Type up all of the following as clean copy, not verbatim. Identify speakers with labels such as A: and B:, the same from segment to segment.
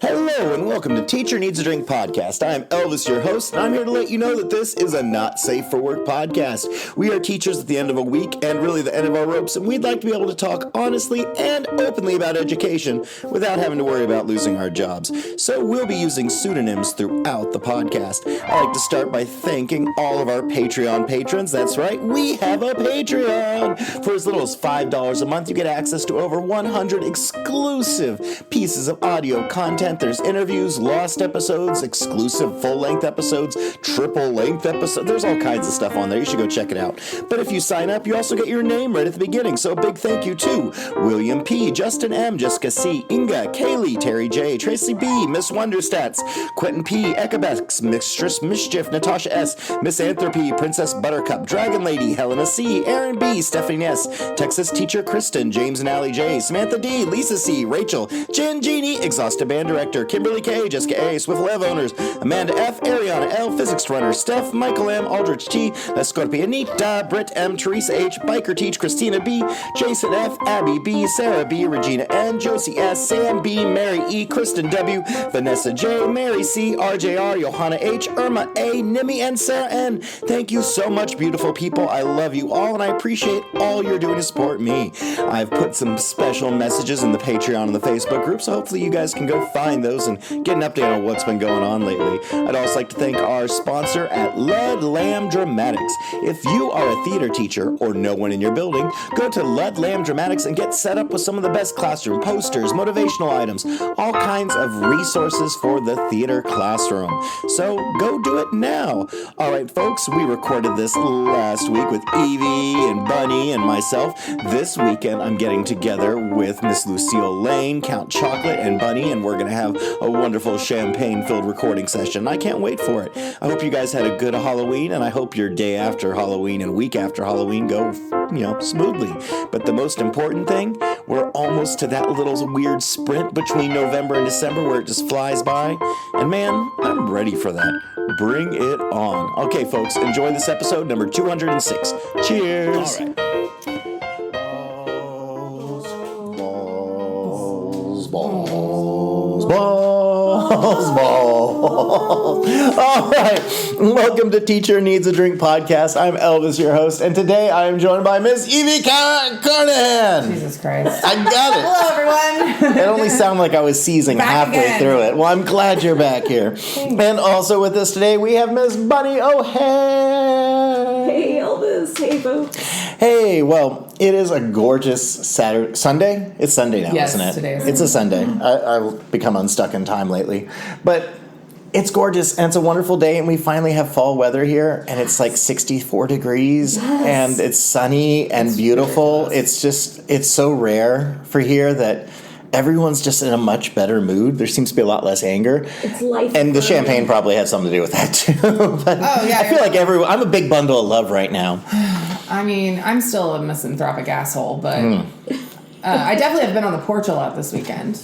A: Hello and welcome to Teacher Needs a Drink podcast. I'm Elvis, your host, and I'm here to let you know that this is a not safe for work podcast. We are teachers at the end of a week and really the end of our ropes, and we'd like to be able to talk honestly and openly about education without having to worry about losing our jobs. So we'll be using pseudonyms throughout the podcast. I'd like to start by thanking all of our Patreon patrons. That's right, we have a Patreon. For as little as $5 a month, you get access to over 100 exclusive pieces of audio content. There's interviews, lost episodes, exclusive full-length episodes, triple-length episodes. There's all kinds of stuff on there. You should go check it out. But if you sign up, you also get your name right at the beginning. So a big thank you to William P., Justin M., Jessica C., Inga, Kaylee, Terry J., Tracy B., Miss Wonderstats, Quentin P., Ekebex, Mistress Mischief, Natasha S., Miss Anthropy, Princess Buttercup, Dragon Lady, Helena C., Aaron B., Stephanie S., Texas Teacher Kristen, James and Allie J., Samantha D., Lisa C., Rachel, Jen Genie, Exhausted Band Director, Kimberly K., Jessica A., Swift Lev Owners, Amanda F., Ariana L., Physics Runner, Steph, Michael M., Aldrich T., Escorpionita, Britt M., Teresa H., Biker Teach, Christina B., Jason F., Abby B., Sarah B., Regina N., Josie S., Sam B., Mary E., Kristen W., Vanessa J., Mary C., RJR, Johanna H., Irma A., Nimi, and Sarah N. Thank you so much, beautiful people. I love you all, and I appreciate all you're doing to support me. I've put some special messages in the Patreon and the Facebook group, so hopefully you guys can go find those and get an update on what's been going on lately. I'd also like to thank our sponsor at Ludlam Dramatics. If you are a theater teacher or no one in your building, go to Ludlam Dramatics and get set up with some of the best classroom posters, motivational items, all kinds of resources for the theater classroom. So go do it now. All right, folks, we recorded this last week with Evie and Bunny and myself. This weekend, I'm getting together with Miss Lucille Lane, Count Chocolate, and Bunny, and we're going to have a wonderful champagne-filled recording session. I can't wait for it. I hope you guys had a good Halloween, and I hope your day after Halloween and week after Halloween go, smoothly. But the most important thing, we're almost to that little weird sprint between November and December where it just flies by. And man, I'm ready for that. Bring it on. Okay, folks, enjoy this episode number 206. Cheers. All right. Balls. All right. Welcome to Teacher Needs a Drink podcast. I'm Elvis, your host, and today I am joined by Miss Evie Carnahan.
B: Jesus Christ.
A: I got it.
B: Hello, everyone.
A: It only sounded like I was seizing halfway through it. Well, I'm glad you're back here. And also with us today, we have Miss Bunny O'Hare.
C: Hey, Elvis. Hey, folks.
A: Hey, well, it is a gorgeous Sunday? It's Sunday now,
B: yes,
A: isn't it?
B: Today is
A: it's a Sunday. I've become unstuck in time lately. But it's gorgeous, and it's a wonderful day, and we finally have fall weather here, and it's like 64 degrees, and it's sunny and beautiful. It's so rare for here that everyone's just in a much better mood. There seems to be a lot less anger.
C: It's life.
A: And the champagne probably had something to do with that, too. But I feel like I'm a big bundle of love right now.
B: I mean, I'm still a misanthropic asshole, but I definitely have been on the porch a lot this weekend.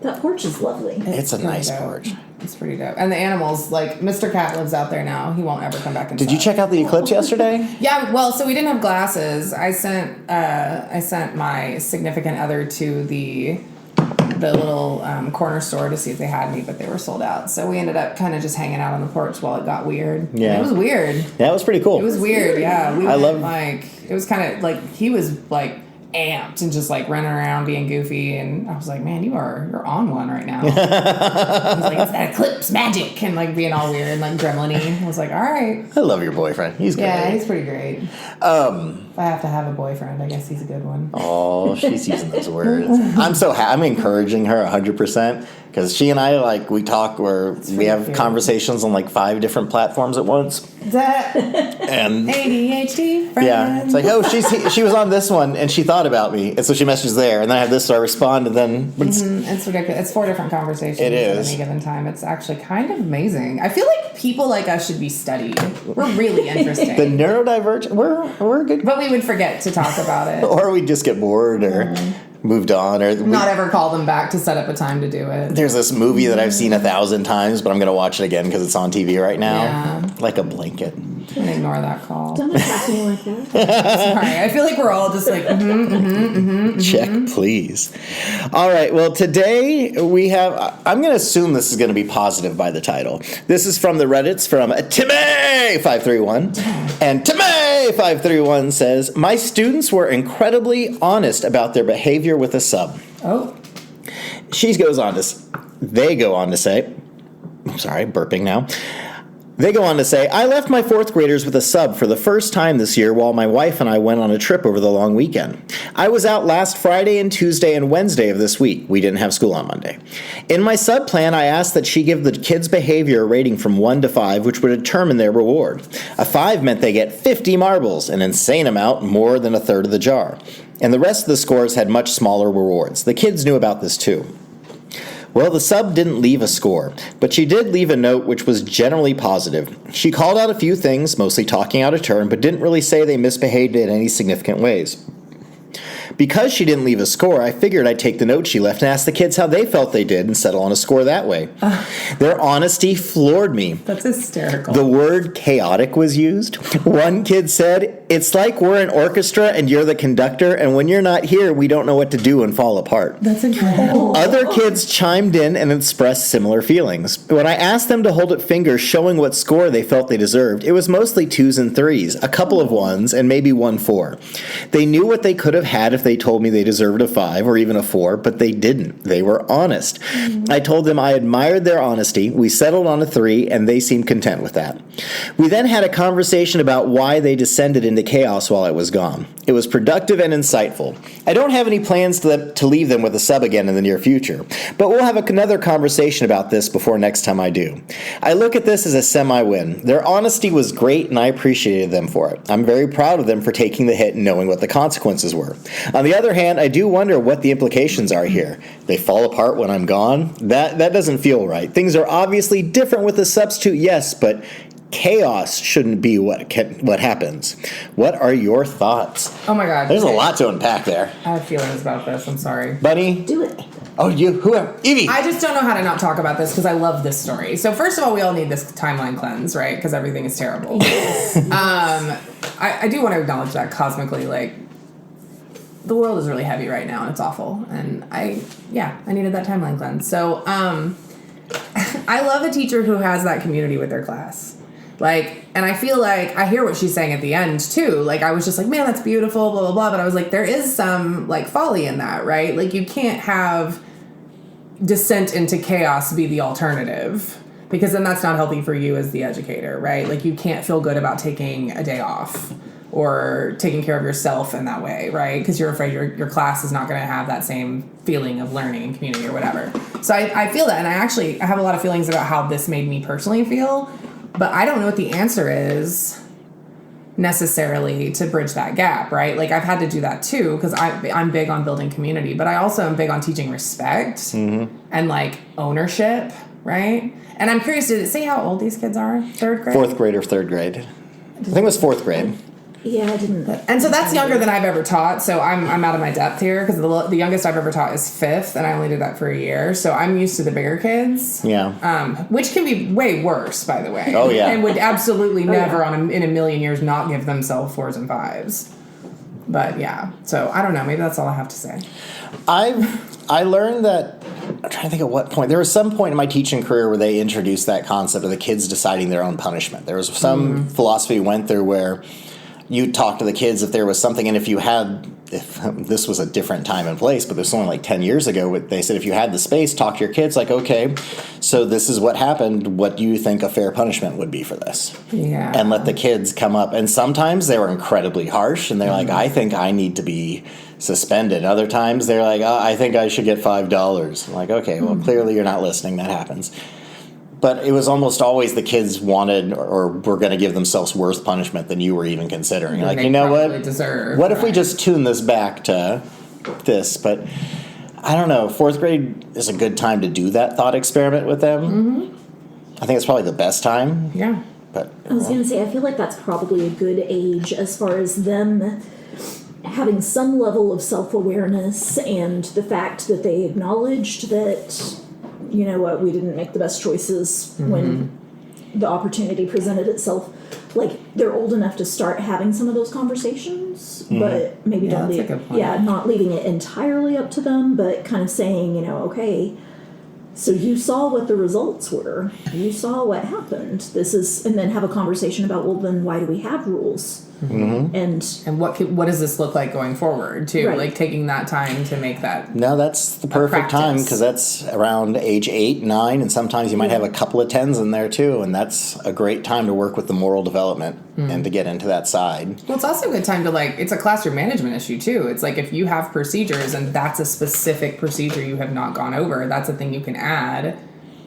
C: That porch is lovely.
A: It's a nice porch.
B: It's pretty dope. And the animals, like, Mr. Cat lives out there now. He won't ever come back inside.
A: Did you check out the eclipse yesterday?
B: Yeah, well, so we didn't have glasses. I sent my significant other to the little corner store to see if they had any, but they were sold out. So we ended up kind of just hanging out on the porch while it got weird.
A: Yeah.
B: And it was weird.
A: Yeah, it was pretty cool.
B: It was weird, yeah. It was kind of like, he was like amped and just like running around being goofy, and I was like, man, you're on one right now. He's like, it's that eclipse magic, and like being all weird and like gremlin-y. I was like, all right.
A: I love your boyfriend. He's great.
B: Yeah, he's pretty great. If I have to have a boyfriend, I guess he's a good one.
A: Oh, she's using those words. I'm so I'm encouraging her 100%. Because she and I, we talk where we have conversations on 5 different platforms at once. And
B: ADHD friend.
A: Yeah, it's like, oh, she was on this one and she thought about me, and so she messages there, and then I have this, so I respond, and then
B: it's ridiculous. It's 4 different conversations at any given time. It's actually kind of amazing. I feel like people like us should be studied. We're really interesting.
A: The neurodivergent, we're good,
B: but we would forget to talk about it,
A: or we'd just get bored or moved on, or
B: not ever call them back to set up a time to do it.
A: There's this movie that I've seen 1,000 times, but I'm going to watch it again because it's on TV right now.
B: Yeah.
A: Like a blanket.
B: And ignore that call.
C: Don't attack me like that.
B: Sorry, I feel like we're all just like,
A: Check, please. All right, well, today we have, I'm going to assume this is going to be positive by the title. This is from the Reddits from Timmy531. And Timmy531 says, my students were incredibly honest about their behavior with a sub.
B: Oh.
A: They go on to say, I'm sorry, burping now. They go on to say, I left my fourth graders with a sub for the first time this year while my wife and I went on a trip over the long weekend. I was out last Friday and Tuesday and Wednesday of this week. We didn't have school on Monday. In my sub plan, I asked that she give the kids' behavior a rating from 1 to 5, which would determine their reward. A 5 meant they get 50 marbles, an insane amount, more than a third of the jar. And the rest of the scores had much smaller rewards. The kids knew about this too. Well, the sub didn't leave a score, but she did leave a note which was generally positive. She called out a few things, mostly talking out of turn, but didn't really say they misbehaved in any significant ways. Because she didn't leave a score, I figured I'd take the note she left and ask the kids how they felt they did and settle on a score that way. Their honesty floored me.
B: That's hysterical.
A: The word chaotic was used. One kid said, it's like we're an orchestra and you're the conductor, and when you're not here, we don't know what to do and fall apart.
B: That's incredible.
A: Other kids chimed in and expressed similar feelings. When I asked them to hold up fingers showing what score they felt they deserved, it was mostly 2s and 3s, a couple of 1s, and maybe 1 4. They knew what they could have had if they told me they deserved a 5 or even a 4, but they didn't. They were honest. I told them I admired their honesty. We settled on a 3, and they seemed content with that. We then had a conversation about why they descended into chaos while I was gone. It was productive and insightful. I don't have any plans to leave them with a sub again in the near future, but we'll have another conversation about this before next time I do. I look at this as a semi-win. Their honesty was great, and I appreciated them for it. I'm very proud of them for taking the hit and knowing what the consequences were. On the other hand, I do wonder what the implications are here. They fall apart when I'm gone? That doesn't feel right. Things are obviously different with a substitute, yes, but chaos shouldn't be what happens. What are your thoughts?
B: Oh my God.
A: There's a lot to unpack there.
B: I have feelings about this. I'm sorry.
A: Bunny?
C: Do it.
A: Oh, Evie.
B: I just don't know how to not talk about this because I love this story. So first of all, we all need this timeline cleanse, right? Because everything is terrible. I do want to acknowledge that cosmically, like, the world is really heavy right now and it's awful. And I needed that timeline cleanse. So I love a teacher who has that community with their class. Like, and I feel like I hear what she's saying at the end too. Like, I was just like, man, that's beautiful, blah, blah, blah. But I was like, there is some like folly in that, right? Like, you can't have descent into chaos be the alternative, because then that's not healthy for you as the educator, right? Like, you can't feel good about taking a day off or taking care of yourself in that way, right? Because you're afraid your class is not going to have that same feeling of learning and community or whatever. So I feel that, and I have a lot of feelings about how this made me personally feel, but I don't know what the answer is necessarily to bridge that gap, right? Like, I've had to do that too, because I'm big on building community, but I also am big on teaching respect and like ownership, right? And I'm curious, did it say how old these kids are? 3rd grade?
A: 4th grade or 3rd grade. I think it was 4th grade.
C: Yeah, I didn't.
B: And so that's younger than I've ever taught. So I'm out of my depth here, because the youngest I've ever taught is 5th, and I only did that for a year. So I'm used to the bigger kids.
A: Yeah.
B: Which can be way worse, by the way.
A: Oh, yeah.
B: And would absolutely never in a million years not give themselves 4s and 5s. But yeah. So I don't know. Maybe that's all I have to say.
A: I learned that, I'm trying to think at what point. There was some point in my teaching career where they introduced that concept of the kids deciding their own punishment. There was some philosophy we went through where you talk to the kids if there was something, and if this was a different time and place, but this was only like 10 years ago, they said if you had the space, talk to your kids like, okay, so this is what happened. What do you think a fair punishment would be for this?
B: Yeah.
A: And let the kids come up. And sometimes they were incredibly harsh, and they're like, I think I need to be suspended. Other times they're like, I think I should get $5. I'm like, okay, well, clearly you're not listening. That happens. But it was almost always the kids wanted or were going to give themselves worse punishment than you were even considering. Like, you know what? What if we just tune this back to this? But I don't know. 4th grade is a good time to do that thought experiment with them. I think it's probably the best time.
B: Yeah.
A: But
C: I was going to say, I feel like that's probably a good age as far as them having some level of self-awareness and the fact that they acknowledged that, you know what, we didn't make the best choices when the opportunity presented itself. like they're old enough to start having some of those conversations, but maybe
B: Yeah,
C: don't
B: that's a
C: leave,
B: good point.
C: not leaving it entirely up to them, but kind of saying, okay, so you saw what the results were. You saw what happened. And then have a conversation about, well, then why do we have rules?
A: Mm-hmm.
C: And
B: what does this look like going forward too?
C: Right.
B: Like taking that time to make that.
A: No, that's the perfect time
B: practice.
A: because that's around age 8, 9, and sometimes you might have a couple of 10s in there too, and that's a great time to work with the moral development and to get into that side.
B: Well, it's also a good time to it's a classroom management issue too. It's like if you have procedures and that's a specific procedure you have not gone over, that's a thing you can add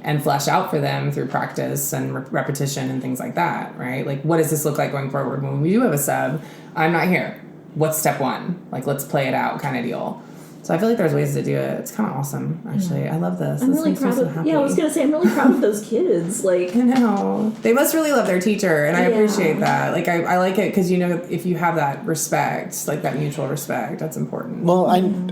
B: and flesh out for them through practice and repetition and things like that, right? Like, what does this look like going forward? When we do have a sub, I'm not here. What's step 1? Like, let's play it out kind of deal. So I feel like there's ways to do it. It's kind of awesome, actually. I love this.
C: I'm
B: This
C: really
B: makes me
C: proud
B: so
C: of.
B: happy.
C: Yeah, I was gonna say I'm really proud of those kids. Like,
B: I know. They must really love their teacher, and I
C: Yeah.
B: appreciate that. Like, I like it because, if you have that respect, like that mutual respect, that's important.
A: Well,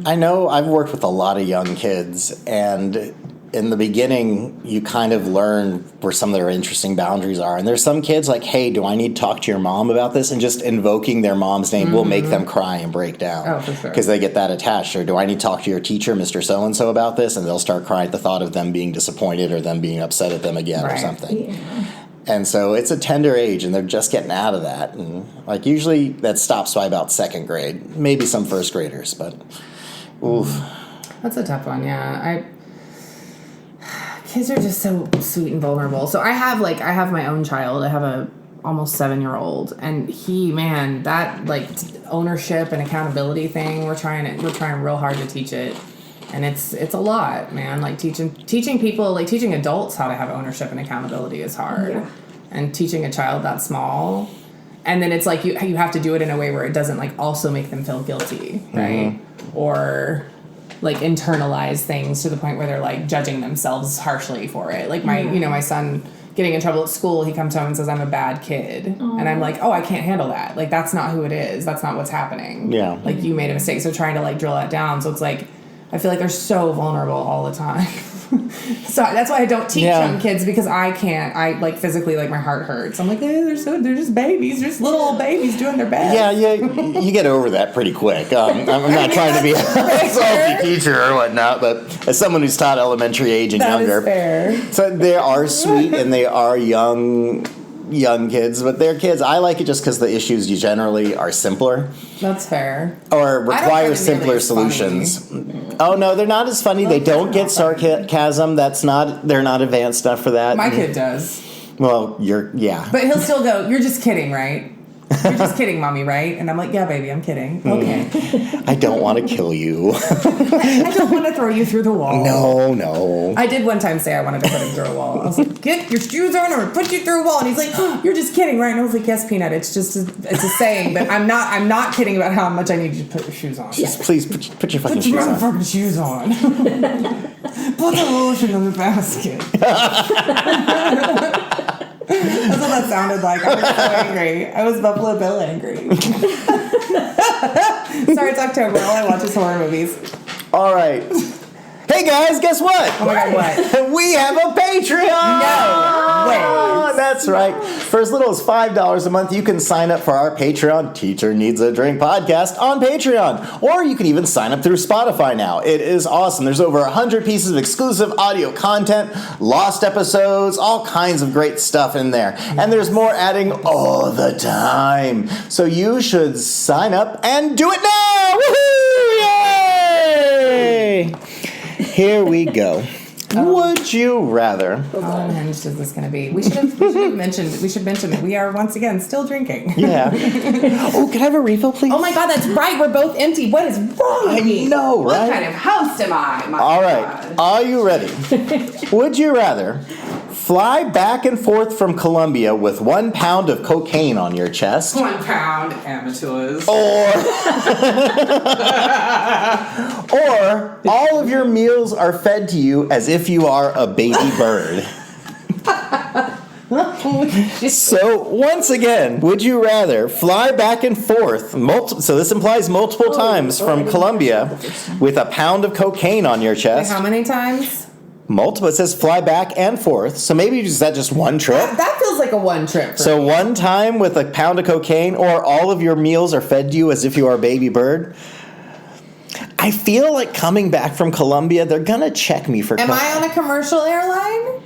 A: I know I've worked with a lot of young kids, and in the beginning, you kind of learn where some of their interesting boundaries are. And there's some kids like, hey, do I need to talk to your mom about this? And just invoking their mom's name will make them cry and break down.
B: Oh, for sure.
A: Because they get that attached. Or do I need to talk to your teacher, Mr. So-and-so, about this? And they'll start crying at the thought of them being disappointed or them being upset at them again or
B: Right.
A: something.
C: yeah.
A: And so it's a tender age, and they're just getting out of that. And like usually that stops by about 2nd grade. Maybe some 1st graders, but oof.
B: That's a tough one, yeah. Kids are just so sweet and vulnerable. So I have my own child. I have a almost 7-year-old, and that ownership and accountability thing, we're trying real hard to teach it. And it's a lot, man. Like teaching people, like teaching adults how to have ownership and accountability is hard.
C: Yeah.
B: And teaching a child that small, and then it's like you have to do it in a way where it doesn't like also make them feel guilty, right? Or like internalize things to the point where they're like judging themselves harshly for it. Like my son getting in trouble at school, he comes home and says, I'm a bad kid. And I'm like, oh, I can't handle that. Like, that's not who it is. That's not what's happening.
A: Yeah.
B: Like, you made a mistake. So trying to like drill that down. So it's like, I feel like they're so vulnerable all the time. So that's why I don't teach young kids, because I can't. I like physically, like my heart hurts. I'm like, they're just babies, just little old babies doing their best.
A: Yeah, you get over that pretty quick. I'm not trying to be a salty teacher or whatnot, but as someone who's taught elementary age and younger,
B: is fair.
A: So they are sweet and they are young kids, but they're kids. I like it just because the issues generally are simpler.
B: That's fair.
A: Or require
B: nearly
A: simpler
B: as funny.
A: solutions. Oh no, they're not as funny. They don't get sarcasm. They're not advanced enough for that.
B: My kid does.
A: Well,
B: But he'll still go, you're just kidding, right? You're just kidding, Mommy, right? And I'm like, yeah, baby, I'm kidding. Okay.
A: I don't want to kill you.
B: I don't want to throw you through the wall.
A: No.
B: I did one time say I wanted to put him through a wall. I was like, get your shoes on or put you through a wall. And he's like, oh, you're just kidding, right? And I was like, yes, Peanut, it's a saying, but I'm not kidding about how much I need you to put your shoes on.
A: Just please put your fucking shoes on.
B: Fucking shoes on. Put the lotion in the basket. That's what that sounded like. I was so angry. I was Buffalo Bill angry. Sorry, it's October. All I watch is horror movies.
A: All right. Hey guys, guess what?
B: Oh my God, what?
A: We have a Patreon!
B: No way.
A: That's right. For as little as $5 a month, you can sign up for our Patreon Teacher Needs a Drink podcast on Patreon. Or you can even sign up through Spotify now. It is awesome. There's over 100 pieces of exclusive audio content, lost episodes, all kinds of great stuff in there. And there's more adding all the time. So you should sign up and do it now! Woohoo! Yay! Here we go. Would you rather?
B: How unhinged is this going to be? We should mention that we are once again still drinking.
A: Yeah. Oh, can I have a refill, please?
B: Oh my God, that's right. We're both empty. What is wrong with me?
A: I know, right?
B: What kind of host am I? My
A: All right.
B: God.
A: Are you ready? Would you rather fly back and forth from Colombia with 1 pound of cocaine on your chest?
B: 1 pound amateurs.
A: Or all of your meals are fed to you as if you are a baby bird? So, once again, would you rather fly back and forth, so this implies multiple times from Colombia with 1 pound of cocaine on your
B: Wait,
A: chest?
B: how many times?
A: Multiple. It says fly back and forth. So maybe is that just one trip?
B: That feels like a one trip. For
A: So
B: me.
A: one time with a pound of cocaine, or all of your meals are fed to you as if you are a baby bird. I feel like coming back from Colombia, they're gonna check me for.
B: Am I on a commercial airline?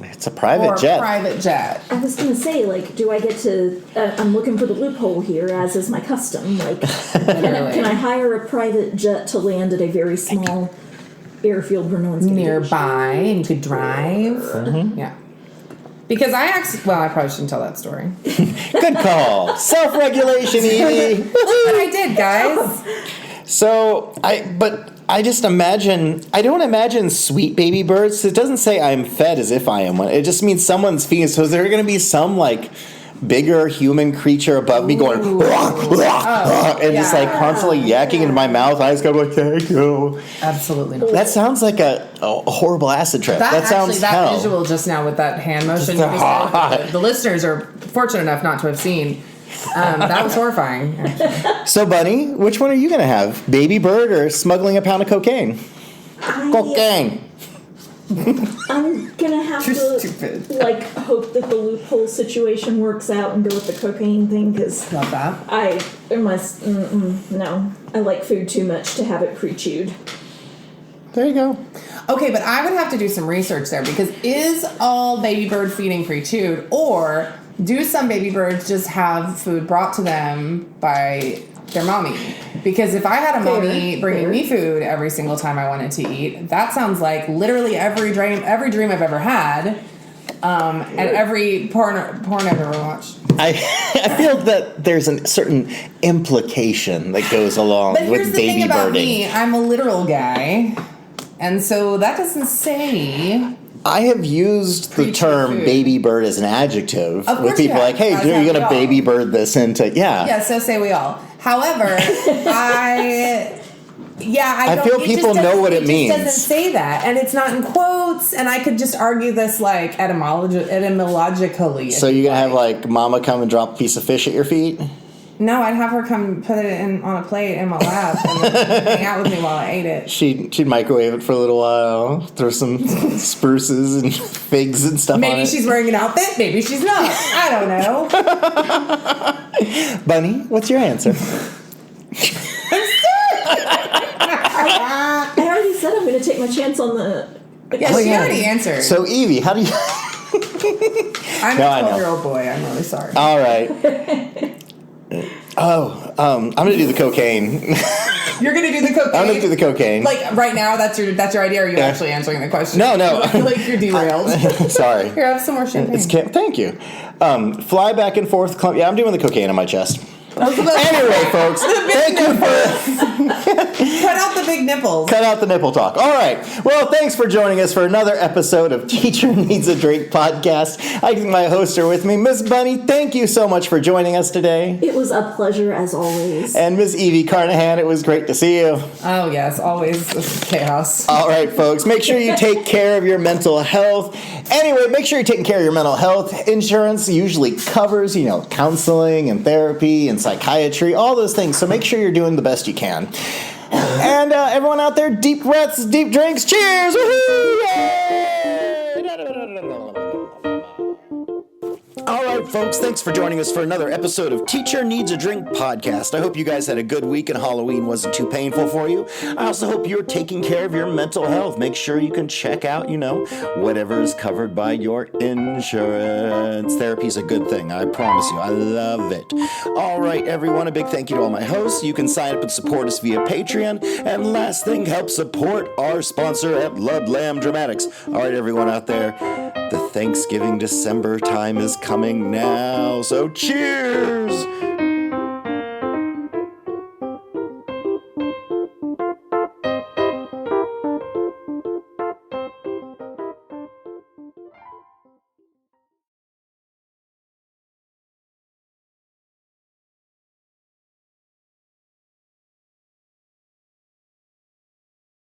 A: It's a private
B: or
A: jet.
B: Private jet.
C: I was going to say, like, do I get to... I'm looking for the loophole here, as is my custom. Like, can I hire a private jet to land at a very small airfield where no one's going to
B: nearby and you could drive? Mm-hmm. Yeah. Because I probably shouldn't tell that story.
A: Good call. Self-regulation, Evie.
B: Look what I did, guys.
A: So, I just imagine, I don't imagine sweet baby birds. It doesn't say I'm fed as if I am one. It just means someone's feeding. So is there going to be some, like, bigger human creature above me going, and just, like, constantly yakking into my mouth? I just go, like, thank you.
B: Absolutely not.
A: That sounds like a horrible acid trip. That sounds hell.
B: That visual just now with that hand motion, the listeners are fortunate enough not to have seen. That was horrifying. Actually.
A: So, Bunny, which one are you going to have? Baby bird or smuggling a pound of cocaine? Cocaine.
C: I'm going to have
B: stupid.
C: like, hope that the loophole situation works out and go with the cocaine thing, because...
B: Love that.
C: No. I like food too much to have it pre-chewed.
A: There you go.
B: Okay, but I would have to do some research there, because is all baby bird feeding pre-chewed, or... do some baby birds just have food brought to them by their mommy? Because if I had a mommy bringing me food every single time I wanted to eat, that sounds like literally every dream I've ever had, and every porn I've ever watched.
A: I feel that there's a certain implication that goes along with baby birding. But here's the thing about
B: me, I'm a literal guy, and so that doesn't say...
A: I have used the term baby bird as an adjective with people like, hey, you're going to baby bird this into,
B: Yeah, so say we all. However, I
A: feel people know what it means.
B: It doesn't say that, and it's not in quotes, and I could just argue this, like, etymologically.
A: So you're going to have, like, mama come and drop a piece of fish at your feet?
B: No, I'd have her come put it on a plate in my lap and then hang out with me while I ate it.
A: She'd microwave it for a little while, throw some spruces and figs and stuff on it.
B: Maybe she's wearing an outfit, maybe she's not. I don't know.
A: Bunny, what's your answer?
C: I already said I'm going to take my chance on the...
B: Yeah, she already answered.
A: So, Evie, how do you...
B: I'm a 12-year-old boy. I'm really sorry.
A: All right. I'm going to do the cocaine.
B: You're going to do the cocaine?
A: I'm going to do the cocaine.
B: Like, right now, that's your idea, or are you actually answering the question?
A: No.
B: Like, you're derailed.
A: Sorry.
B: Here, have some more champagne.
A: Thank you. Fly back and forth. Yeah, I'm doing the cocaine on my chest. Anyway, folks, thank you for...
B: Cut out the big nipples.
A: Cut out the nipple talk. All right. Well, thanks for joining us for another episode of Teacher Needs a Drink podcast. My hosts are with me. Miss Bunny, thank you so much for joining us today.
C: It was a pleasure, as always.
A: And Miss Evie Carnahan, it was great to see you.
B: Oh, yes. Always chaos.
A: All right, folks. Make sure you take care of your mental health. Anyway, make sure you're taking care of your mental health. Insurance usually covers, counseling and therapy and psychiatry, all those things. So make sure you're doing the best you can. And everyone out there, deep breaths, deep drinks. Cheers! Woohoo! Yay! All right, folks, thanks for joining us for another episode of Teacher Needs a Drink podcast. I hope you guys had a good week and Halloween wasn't too painful for you. I also hope you're taking care of your mental health. Make sure you can check out, whatever is covered by your insurance. Therapy's a good thing, I promise you. I love it. All right, everyone, a big thank you to all my hosts. You can sign up and support us via Patreon. And last thing, help support our sponsor at Ludlam Dramatics. All right, everyone out there, the Thanksgiving December time is coming now. So cheers!